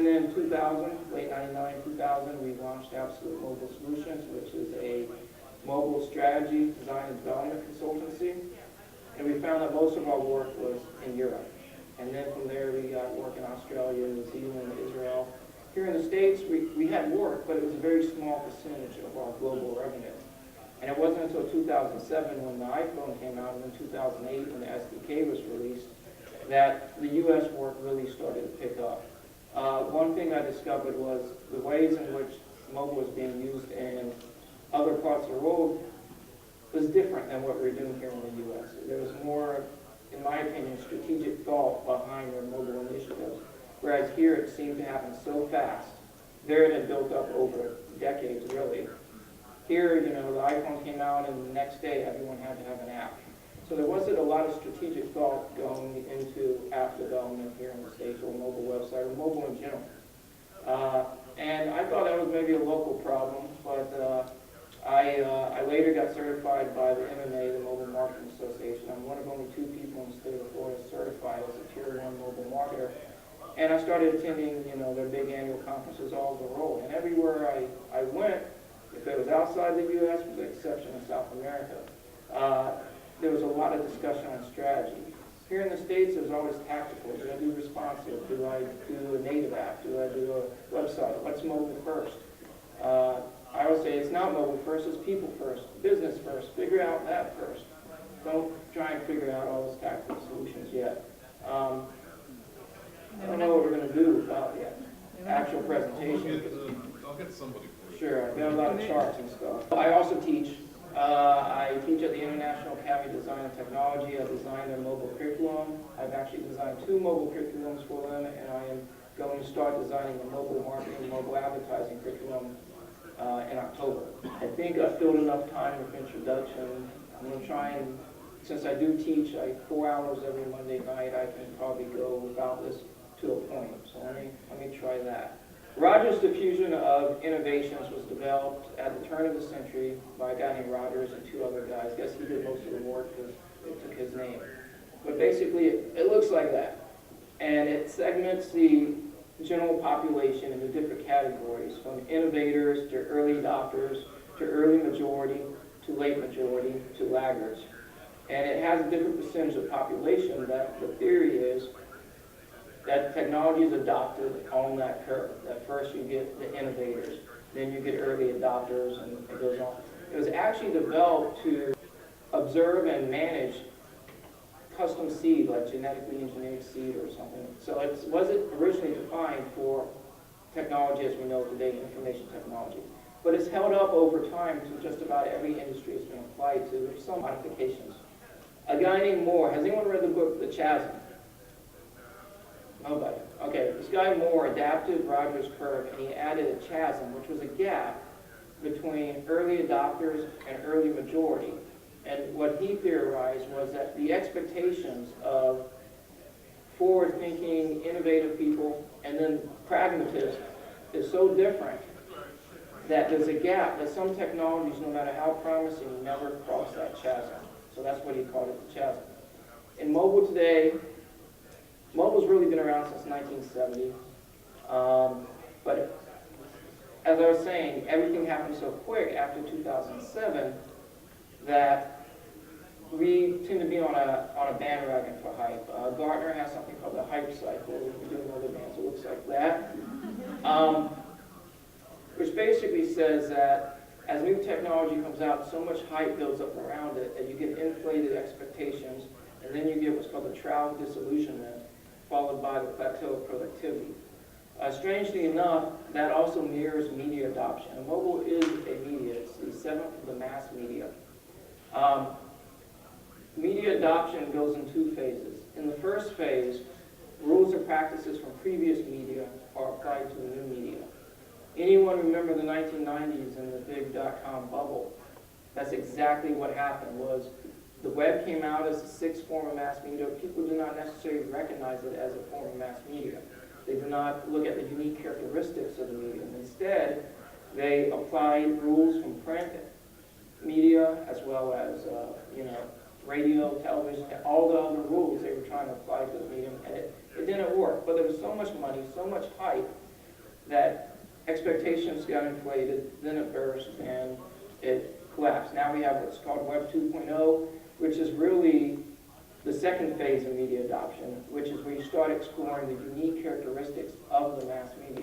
then in 2000, late 99, 2000, we launched Absolute Mobile Solutions, which is a mobile strategy, design, and development consultancy. And we found that most of our work was in Europe. And then from there, we got work in Australia, New Zealand, Israel. Here in the States, we had work, but it was a very small percentage of our global revenue. And it wasn't until 2007 when the iPhone came out, and then 2008 when the SDK was released, that the U.S. work really started to pick up. One thing I discovered was the ways in which mobile was being used in other parts of the world was different than what we were doing here in the U.S. There was more, in my opinion, strategic thought behind their mobile initiatives, whereas here it seemed to happen so fast. There it had built up over decades, really. Here, the iPhone came out, and the next day everyone had to have an app. So there wasn't a lot of strategic thought going into app development here in the States, or mobile website, or mobile in general. And I thought that was maybe a local problem, but I later got certified by the MMA, the Mobile Marketing Association. I'm one of only 2 people in the state of Florida certified as a Tier 1 mobile marketer. And I started attending, their big annual conferences all over the world. And everywhere I went, if it was outside the U.S., with the exception of South America, there was a lot of discussion on strategy. Here in the States, it was always tactical. Do I do responsive? Do I do a native app? Do I do a website? What's mobile first? I always say it's not mobile first, it's people first, business first. Figure out that first. Don't try and figure out all those tactical solutions yet. I don't know what we're going to do about the actual presentation. I'll get somebody for you. Sure, I've got a lot of charts and stuff. I also teach. I teach at the International Academy of Design and Technology. I designed their mobile curriculum. I've actually designed 2 mobile curriculums for them, and I am going to start designing a mobile marketing, mobile advertising curriculum in October. I think I've filled enough time with introduction. I'm going to try and, since I do teach 4 hours every Monday night, I can probably go about this to a point. So let me try that. Rogers' diffusion of innovations was developed at the turn of the century by a guy named Rogers and 2 other guys. I guess he did most of the work because it took his name. But basically, it looks like that. And it segments the general population into different categories, from innovators to early adopters to early majority to late majority to laggards. And it has a different percentage of population. That the theory is that technology is adopted on that curve. That first you get the innovators, then you get early adopters, and it goes on. It was actually developed to observe and manage custom seed, like genetically engineered seed or something. So it wasn't originally defined for technology as we know today, information technology. But it's held up over time to just about every industry it's been applied to. There's some modifications. A guy named Moore, has anyone read the book, The Chasm? Nobody. Okay, this guy Moore adapted Rogers' curve, and he added a chasm, which was a gap between early adopters and early majority. And what he theorized was that the expectations of forward-thinking, innovative people, and then pragmatists is so different that there's a gap that some technologies, no matter how promising, never cross that chasm. So that's what he called it, the chasm. In mobile today, mobile's really been around since 1970. But as I was saying, everything happened so quick after 2007 that we tend to be on a bandwagon for hype. Gartner has something called the hype cycle. We do another dance that looks like that. Which basically says that as new technology comes out, so much hype builds up around it that you get inflated expectations, and then you get what's called the trial of disillusionment, followed by the plateau of productivity. Strangely enough, that also mirrors media adoption. And mobile is a media. It's the 7th of the mass media. Media adoption goes in 2 phases. In the first phase, rules or practices from previous media are applied to the new media. Anyone remember the 1990s and the big dot-com bubble? That's exactly what happened. Was the web came out as the 6th form of mass media. People do not necessarily recognize it as a form of mass media. They do not look at the unique characteristics of the medium. Instead, they applied rules from print media as well as radio, television, all the other rules they were trying to apply to the medium, and it didn't work. But there was so much money, so much hype, that expectations got inflated, then it burst, and it collapsed. Now we have what's called Web 2.0, which is really the second phase of media adoption, which is where you start exploring the unique characteristics of the mass media.